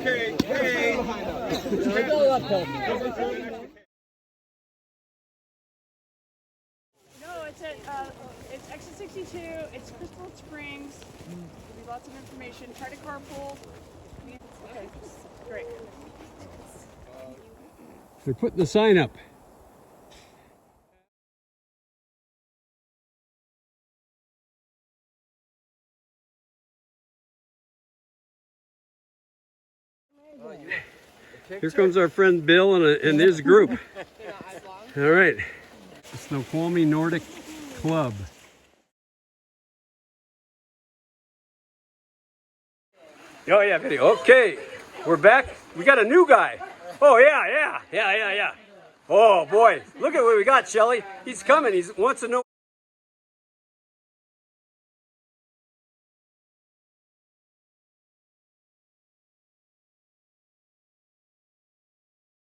Okay, hey. No, it's exit 62. It's Crystal Springs. There'll be lots of information. Try to carpool. Okay, great. They're putting the sign up. Here comes our friend Bill and his group. All right, the Snoqualmie Nordic Club. Oh yeah, video. Okay, we're back. We got a new guy. Oh yeah. Oh boy, look at what we got, Shelly. He's coming. He wants to know.